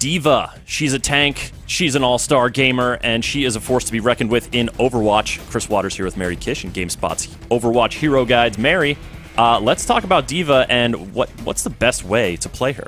D.Va. She's a tank, she's an all-star gamer, and she is a force to be reckoned with in Overwatch. Chris Waters here with Mary Kish and GameSpot's Overwatch Hero Guides. Mary, let's talk about D.Va and what's the best way to play her?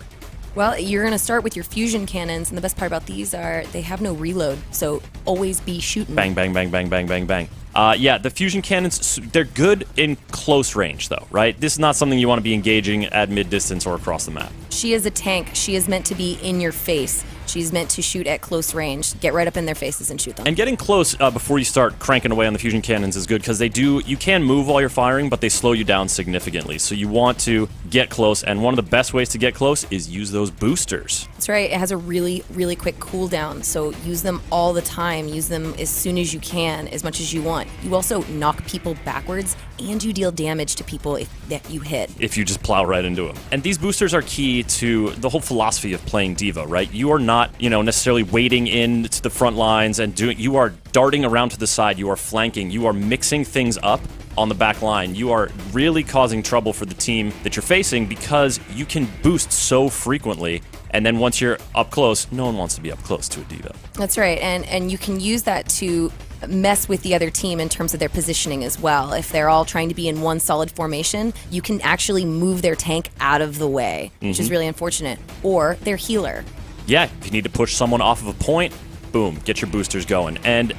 Well, you're going to start with your fusion cannons, and the best part about these are they have no reload, so always be shooting. Bang, bang, bang, bang, bang, bang, bang. Yeah, the fusion cannons, they're good in close range, though, right? This is not something you want to be engaging at mid-distance or across the map. She is a tank. She is meant to be in your face. She's meant to shoot at close range. Get right up in their faces and shoot them. And getting close before you start cranking away on the fusion cannons is good because you can move while you're firing, but they slow you down significantly. So you want to get close, and one of the best ways to get close is use those boosters. That's right. It has a really, really quick cooldown, so use them all the time. Use them as soon as you can, as much as you want. You also knock people backwards, and you deal damage to people that you hit. If you just plow right into them. And these boosters are key to the whole philosophy of playing D.Va, right? You are not, necessarily wading into the front lines and you are darting around to the side, you are flanking, you are mixing things up on the back line. You are really causing trouble for the team that you're facing because you can boost so frequently, and then once you're up close, no one wants to be up close to a D.Va. That's right, and you can use that to mess with the other team in terms of their positioning as well. If they're all trying to be in one solid formation, you can actually move their tank out of the way, which is really unfortunate, or their healer. Yeah, if you need to push someone off of a point, boom, get your boosters going. And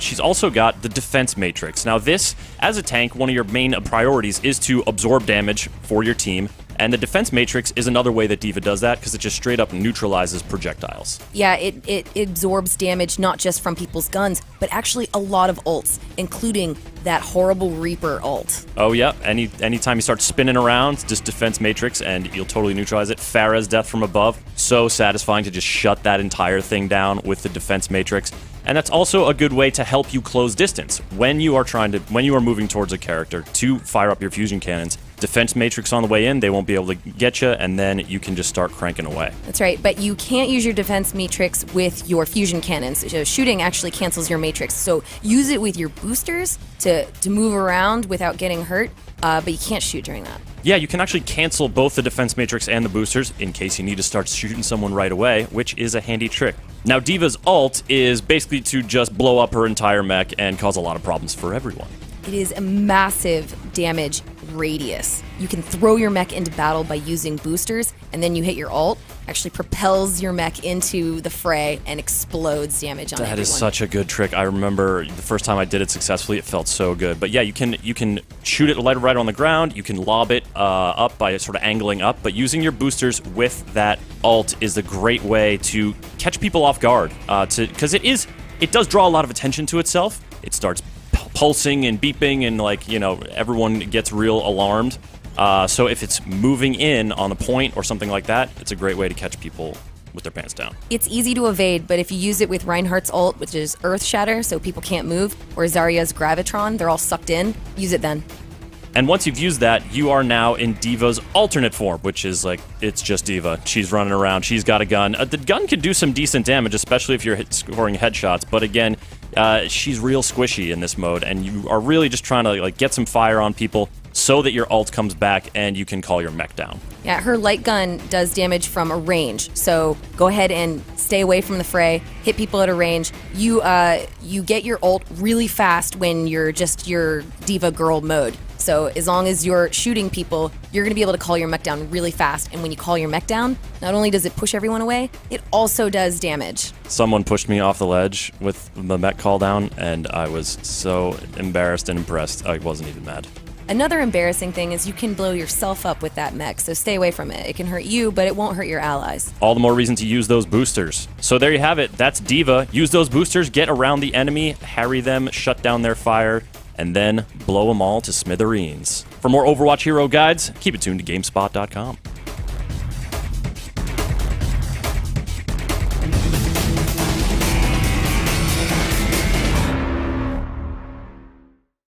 she's also got the defense matrix. Now this, as a tank, one of your main priorities is to absorb damage for your team. And the defense matrix is another way that D.Va does that because it just straight up neutralizes projectiles. Yeah, it absorbs damage not just from people's guns, but actually a lot of ults, including that horrible Reaper ult. Oh yeah, anytime you start spinning around, just defense matrix and you'll totally neutralize it. Pharah's death from above, so satisfying to just shut that entire thing down with the defense matrix. And that's also a good way to help you close distance when you are moving towards a character to fire up your fusion cannons. Defense matrix on the way in, they won't be able to get you, and then you can just start cranking away. That's right, but you can't use your defense matrix with your fusion cannons. So shooting actually cancels your matrix, so use it with your boosters to move around without getting hurt, but you can't shoot during that. Yeah, you can actually cancel both the defense matrix and the boosters in case you need to start shooting someone right away, which is a handy trick. Now, D.Va's ult is basically to just blow up her entire mech and cause a lot of problems for everyone. It is a massive damage radius. You can throw your mech into battle by using boosters, and then you hit your ult, actually propels your mech into the fray and explodes damage on everyone. That is such a good trick. I remember the first time I did it successfully, it felt so good. But yeah, you can shoot it right on the ground, you can lob it up by sort of angling up, but using your boosters with that ult is a great way to catch people off guard, because it does draw a lot of attention to itself. It starts pulsing and beeping and everyone gets real alarmed. So if it's moving in on a point or something like that, it's a great way to catch people with their pants down. It's easy to evade, but if you use it with Reinhardt's ult, which is Earth Shatter, so people can't move, or Zarya's Gravitron, they're all sucked in, use it then. And once you've used that, you are now in D.Va's alternate form, which is it's just D.Va. She's running around, she's got a gun. The gun can do some decent damage, especially if you're scoring headshots, but again, she's real squishy in this mode, and you are really just trying to get some fire on people so that your ult comes back and you can call your mech down. Yeah, her light gun does damage from a range, so go ahead and stay away from the fray, hit people at a range. You get your ult really fast when you're just your D.Va girl mode. So as long as you're shooting people, you're going to be able to call your mech down really fast. And when you call your mech down, not only does it push everyone away, it also does damage. Someone pushed me off the ledge with the mech call down, and I was so embarrassed and impressed, I wasn't even mad. Another embarrassing thing is you can blow yourself up with that mech, so stay away from it. It can hurt you, but it won't hurt your allies. All the more reason to use those boosters. So there you have it. That's D.Va. Use those boosters, get around the enemy, harry them, shut down their fire, and then blow them all to smithereens. For more Overwatch Hero Guides, keep it tuned to GameSpot.com.